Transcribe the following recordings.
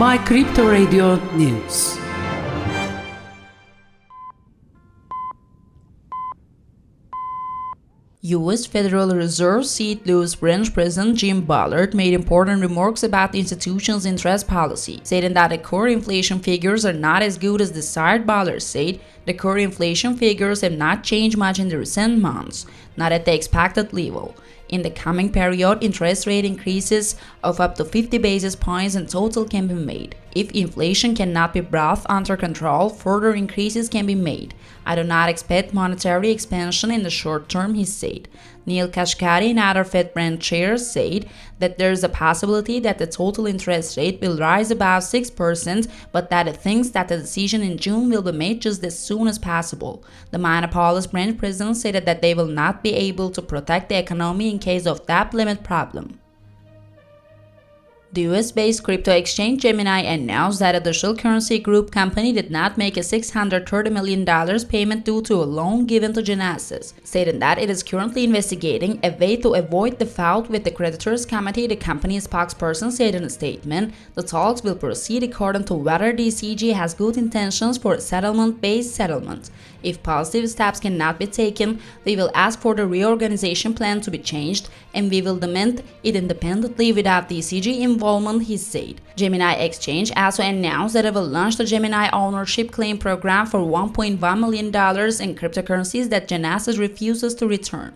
by Crypto Radio News. U.S. Federal Reserve St. Louis Branch President Jim Bullard made important remarks about the institution's interest policy, stating that the core inflation figures are not as good as desired. Bullard said the core inflation figures have not changed much in the recent months, not at the expected level. In the coming period, interest rate increases of up to 50 basis points in total can be made. If inflation cannot be brought under control, further increases can be made. I do not expect monetary expansion in the short term, he said. Neil Kashkari and other Fed branch chairs said that there is a possibility that the total interest rate will rise about 6%, but that it thinks that the decision in June will be made just as soon as possible. The Minneapolis branch president said that they will not be able to protect the economy in case of debt limit problem. The US-based crypto exchange Gemini announced that a digital currency group company did not make a $630 million payment due to a loan given to Genesis, stating that it is currently investigating a way to avoid default with the creditors committee. The company's spokesperson said in a statement, the talks will proceed according to whether the CG has good intentions for a settlement-based settlement. If positive steps cannot be taken, they will ask for the reorganization plan to be changed, and we will demand it independently without the CG involvement, he said. Gemini Exchange also announced that it will launch the Gemini Ownership Claim Program for $1.1 million in cryptocurrencies that Genesis refuses to return.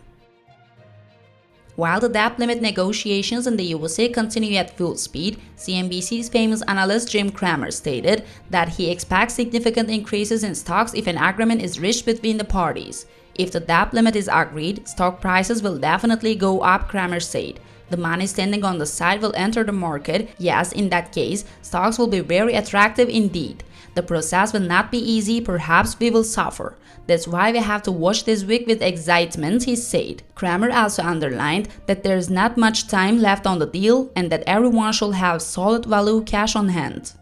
While the debt limit negotiations in the USA continue at full speed, CNBC's famous analyst Jim Cramer stated that he expects significant increases in stocks if an agreement is reached between the parties. If the debt limit is agreed, stock prices will definitely go up, Cramer said. The money standing on the side will enter the market. Yes, in that case, stocks will be very attractive indeed. The process will not be easy, perhaps we will suffer. That's why we have to watch this week with excitement, he said. Cramer also underlined that there is not much time left on the deal and that everyone should have solid value cash on hand.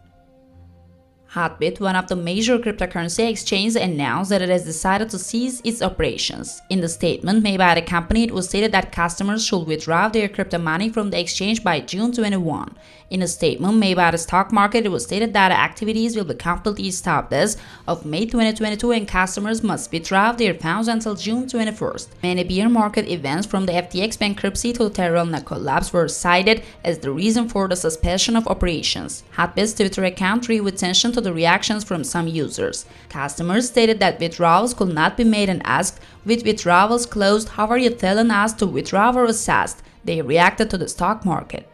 Hotbit, one of the major cryptocurrency exchanges, announced that it has decided to cease its operations. In the statement made by the company, it was stated that customers should withdraw their crypto money from the exchange by June 21. In a statement made by the stock market, it was stated that activities will be completely stopped as of May 2022 and customers must withdraw their funds until June 21st. Many bear market events from the FTX bankruptcy to Terra collapse were cited as the reason for the suspension of operations. Hotbit's Twitter account drew attention to the reactions from some users. Customers stated that withdrawals could not be made and asked, "With withdrawals closed, how are you telling us to withdraw or assessed?" They reacted to the stock market.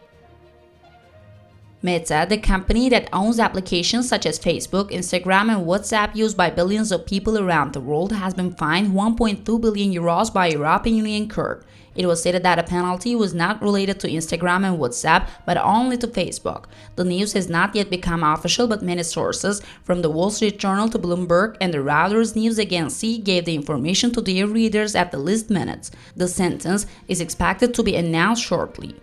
Meta, the company that owns applications such as Facebook, Instagram, and WhatsApp used by billions of people around the world, has been fined €1.2 billion by a European Union court. It was stated that a penalty was not related to Instagram and WhatsApp, but only to Facebook. The news has not yet become official, but many sources, from the Wall Street Journal to Bloomberg and the Reuters News Agency, gave the information to their readers at the least minutes. The sentence is expected to be announced shortly.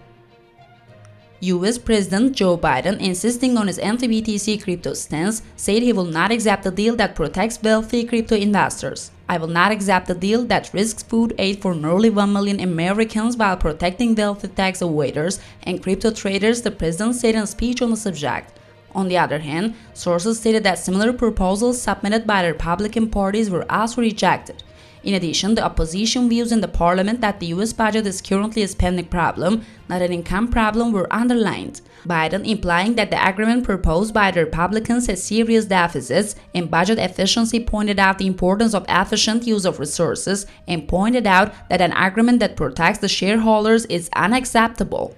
U.S. President Joe Biden, insisting on his anti-BTC crypto stance, said he will not accept a deal that protects wealthy crypto investors. "I will not accept a deal that risks food aid for nearly 1 million Americans while protecting wealthy tax avoiders and crypto traders," the president said in a speech on the subject. On the other hand, sources stated that similar proposals submitted by the Republican parties were also rejected. In addition, the opposition views in the parliament that the U.S. budget is currently a spending problem, not an income problem, were underlined. Biden implying that the agreement proposed by the Republicans has serious deficits in budget efficiency, pointed out the importance of efficient use of resources and pointed out that an agreement that protects the shareholders is unacceptable.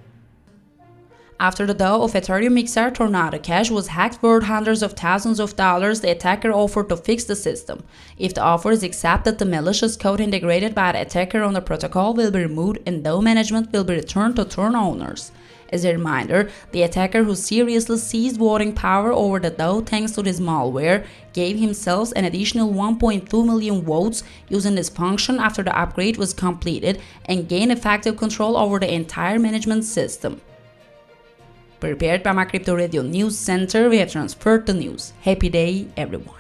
After the DAO of Ethereum mixer Tornado Cash was hacked worth hundreds of thousands of dollars, the attacker offered to fix the system. If the offer is accepted, the malicious code integrated by the attacker on the protocol will be removed and DAO management will be returned to turn owners. As a reminder, the attacker, who seriously seized voting power over the DAO thanks to this malware, gave himself an additional 1.2 million votes using this function after the upgrade was completed and gained effective control over the entire management system. Prepared by my Crypto Radio News Center, we have transferred the news. Happy day, everyone.